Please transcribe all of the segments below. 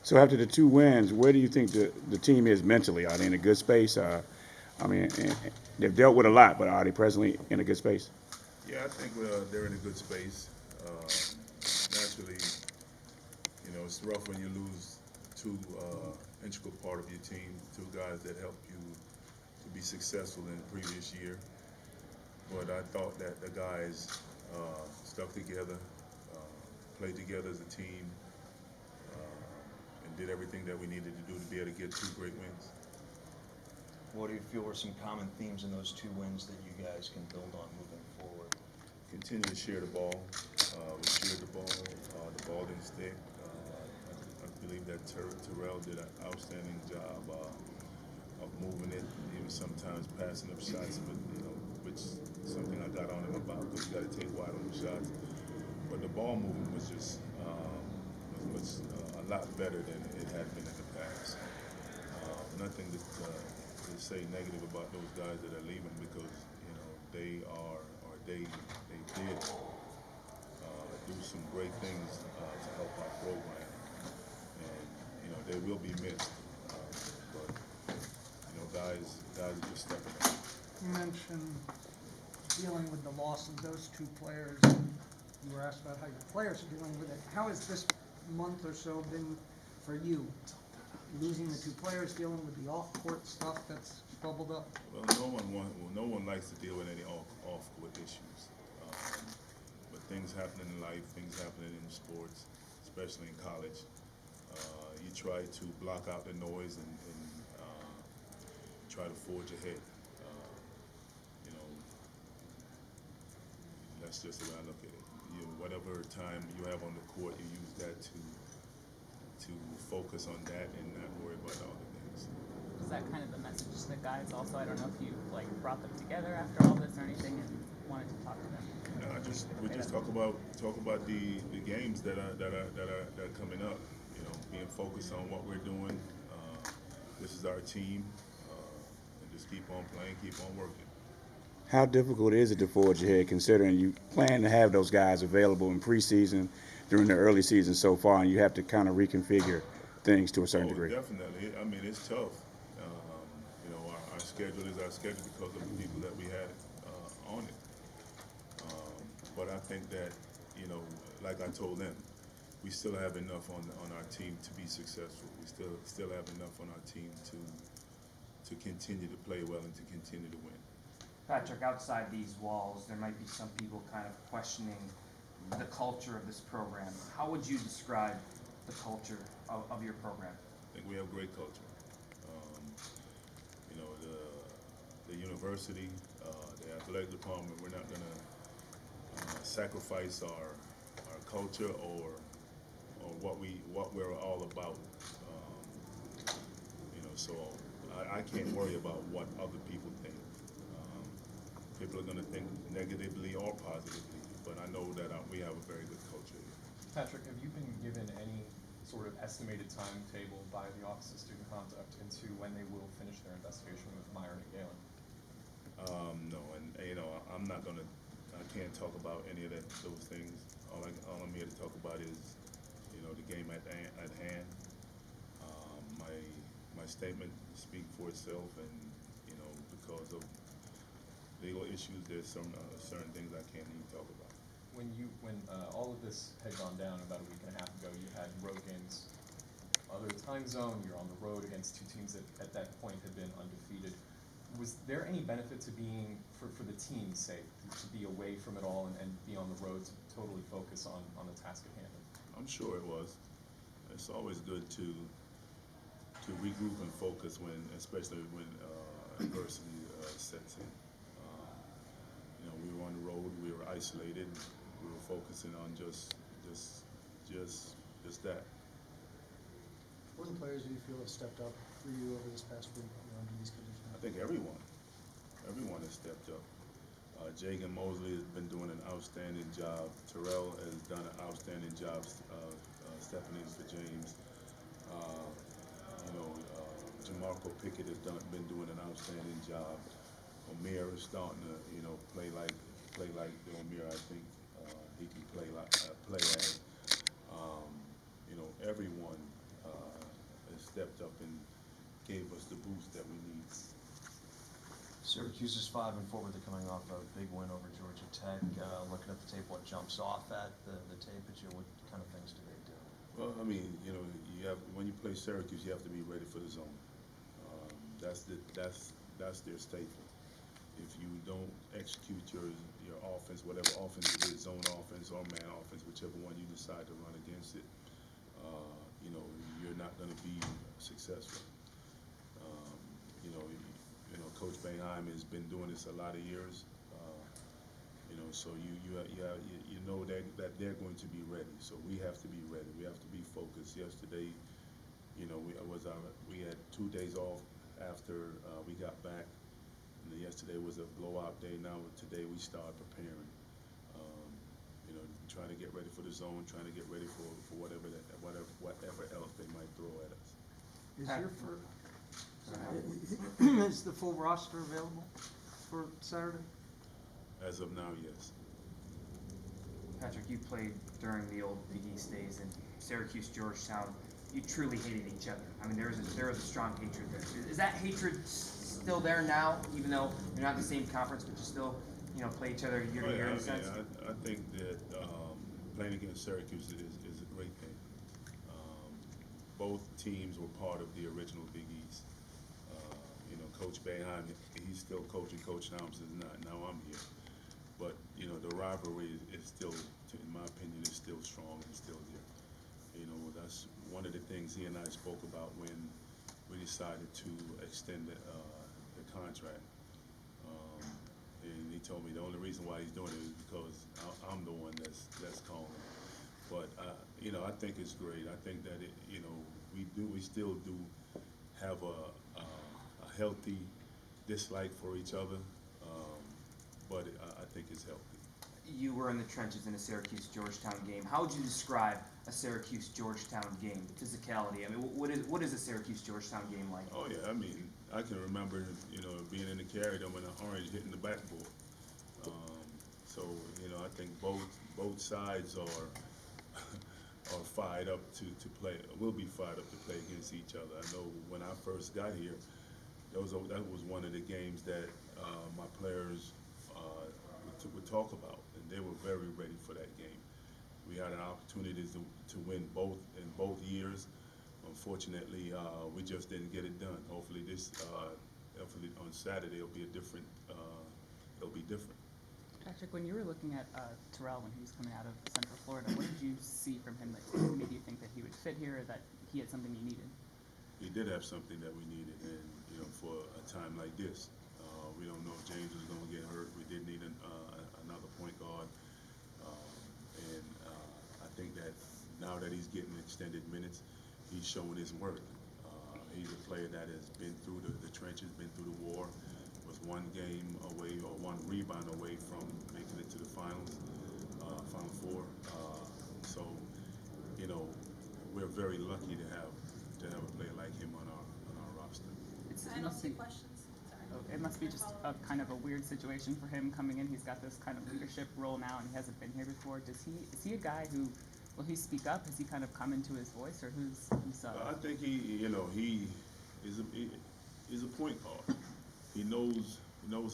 So after the two wins, where do you think the team is mentally? Are they in a good space? I mean, they've dealt with a lot, but are they presently in a good space? Yeah, I think they're in a good space. Naturally, it's rough when you lose two integral part of your team, two guys that helped you to be successful in the previous year. But I thought that the guys stuck together, played together as a team, and did everything that we needed to do to be able to get two great wins. What do you feel were some common themes in those two wins that you guys can build on moving forward? Continue to share the ball. We shared the ball didn't stick. I believe that Terrell did an outstanding job of moving it. He was sometimes passing up shots, but which is something I got on him about because you got to take wide on the shots. But the ball movement was just was a lot better than it had been in the past. Nothing to say negative about those guys that are leaving because they are or they did do some great things to help our program, and they will be missed. But guys are just stepping up. You mentioned dealing with the loss of those two players. You were asked about how your players are dealing with it. How has this month or so been for you? Losing the two players, dealing with the off-court stuff that's bubbled up. Well, no one likes to deal with any off-court issues. But things happening in life, things happening in sports, especially in college. You try to block out the noise and try to forge ahead. You know, that's just the way I look at it. Whatever time you have on the court, you use that to focus on that and not worry about other things. Is that kind of the message to the guys also? I don't know if you brought them together after all this or anything and wanted to talk to them. No, we just talk about the games that are coming up. Being focused on what we're doing. This is our team, and just keep on playing, keep on working. How difficult is it to forge ahead, considering you plan to have those guys available in preseason, during the early season so far, and you have to kind of reconfigure things to a certain degree? Definitely. I mean, it's tough. Our schedule is our schedule because of the people that we had on it. But I think that, like I told them, we still have enough on our team to be successful. We still have enough on our team to continue to play well and to continue to win. Patrick, outside these walls, there might be some people kind of questioning the culture of this program. How would you describe the culture of your program? I think we have great culture. The university, the athletic department, we're not going to sacrifice our culture or what we're all about. So I can't worry about what other people think. People are going to think negatively or positively, but I know that we have a very good culture here. Patrick, have you been given any sort of estimated timetable by the Office of Student Conduct into when they will finish their investigation with Myron and Galen? No, and I can't talk about any of those things. All I'm here to talk about is, the game at hand. My statement speaks for itself, and because of legal issues, there's certain things I can't even talk about. When all of this had gone down about a week and a half ago, you had road games, other time zone. You're on the road against two teams that at that point had been undefeated. Was there any benefit to being, for the team's sake, to be away from it all and be on the road to totally focus on the task at hand? I'm sure it was. It's always good to regroup and focus especially when adversity sets in. We were on the road. We were isolated. We were focusing on just that. What are the players do you feel have stepped up for you over this past week under these conditions? I think everyone has stepped up. Jagan Mosley has been doing an outstanding job. Terrell has done an outstanding job stepping in for James. Jamarco Pickett has been doing an outstanding job. Amir is starting to play like the Amir I think he can play as. Everyone stepped up and gave us the boost that we need. Syracuse is 5-4, but they're coming off a big win over Georgia Tech. Looking at the tape, what jumps off at the tape at you? What kind of things do they do? Well, I mean, you know, when you play Syracuse, you have to be ready for the zone. That's their staple. If you don't execute your offense, whatever offense it is, zone offense or man offense, whichever one you decide to run against it, you know, you're not going to be successful. You know, Coach Boeheim has been doing this a lot of years. You know, so you know that they're going to be ready. So we have to be ready. We have to be focused. Yesterday, you know, we had 2 days off after we got back. And yesterday was a blowout day. Now today we start preparing. You know, trying to get ready for the zone, trying to get ready for whatever else they might throw at us. Is the full roster available for Saturday? As of now, yes. Patrick, you played during the old Big East days in Syracuse, Georgetown. You truly hated each other. I mean, there was a strong hatred there. Is that hatred still there now, even though you're not in the same conference, but you still, you know, play each other year to year in a sense? I think that playing against Syracuse is a great thing. Both teams were part of the original Big East. You know, Coach Boeheim, he's still coaching. Coach Thompson's not. Now I'm here. But, you know, the rivalry is still, in my opinion, is still strong and still there. You know, that's one of the things he and I spoke about when we decided to extend the contract. And he told me the only reason why he's doing it is because I'm the one that's calling. But you know, I think it's great. I think that you know, we still do have a healthy dislike for each other, but I think it's healthy. You were in the trenches in a Syracuse-Georgetown game. How would you describe a Syracuse-Georgetown game, the physicality? I mean, what is a Syracuse-Georgetown game like? Oh yeah, I mean, I can remember, you know, being in the carry when an orange hitting the backboard. So you know, I think both sides are fired up to play. Will be fired up to play against each other. I know when I first got here, that was one of the games that my players would talk about, and they were very ready for that game. We had an opportunity to win both in both years. Unfortunately, we just didn't get it done. Hopefully hopefully on Saturday it'll be different. Patrick, when you were looking at Terrell when he was coming out of Central Florida, what did you see from him that made you think that he would fit here, or that he had something you needed? He did have something that we needed, and you know, for a time like this, we don't know if James was going to get hurt. We did need another point guard, and I think that now that he's getting extended minutes, he's showing his worth. He's a player that has been through the trenches, been through the war, was one game away or one rebound away from making it to the finals, Final Four. So, you know, we're very lucky to have a player like him on our roster. It must be, it must be just a kind of a weird situation for him coming in. He's got this kind of leadership role now, and he hasn't been here before. Is he a guy who, will he speak up? Has he kind of come into his voice, or who's? I think he is a point guard. He knows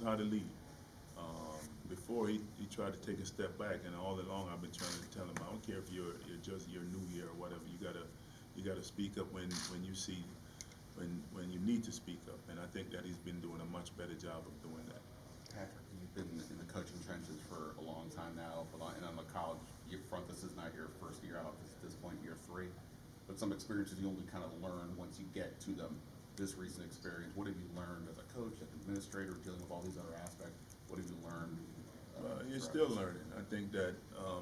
how to lead. Before he tried to take a step back, and all along I've been trying to tell him, I don't care if you're new here or whatever. You gotta speak up when you see when you need to speak up. And I think that he's been doing a much better job of doing that. Patrick, you've been in the coaching trenches for a long time now, and on the college front, this is not your first year out. At this point, year 3. But some experiences you only kind of learn once you get to them. This recent experience, what have you learned as a coach, as an administrator, dealing with all these other aspects? What have you learned? You're still learning. I think that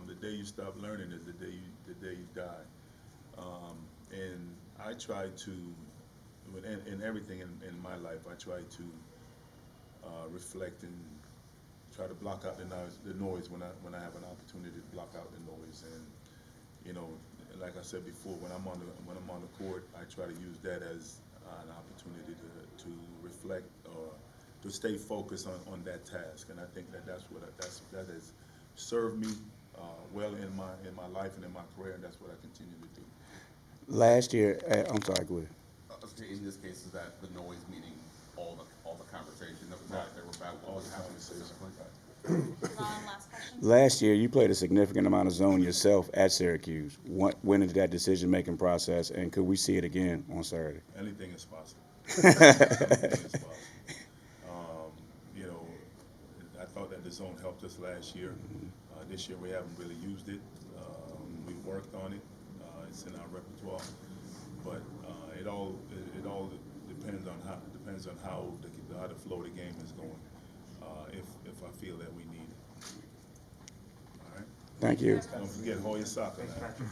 the day you stop learning is the day you die. And I try to, in everything in my life, I try to reflect and try to block out the noise when I have an opportunity to block out the noise. And you know, like I said before, when I'm on the court, I try to use that as an opportunity to reflect or to stay focused on that task. And I think that that has served me well in my life and in my career, and that's what I continue to do. Last year, I'm sorry, go ahead. in this case, is that the noise meaning all the conversation that was out there about what was happening specifically? Ron, last question? Last year, you played a significant amount of zone yourself at Syracuse. When into that decision-making process, and could we see it again on Saturday? Anything is possible. Anything is possible. You know, I thought that the zone helped us last year. This year we haven't really used it. We worked on it. It's in our repertoire, but it all depends on how the flow of the game is going. If I feel that we need it. All right. Thank you. Don't forget Hoyas soccer. Thanks, now. Patrick.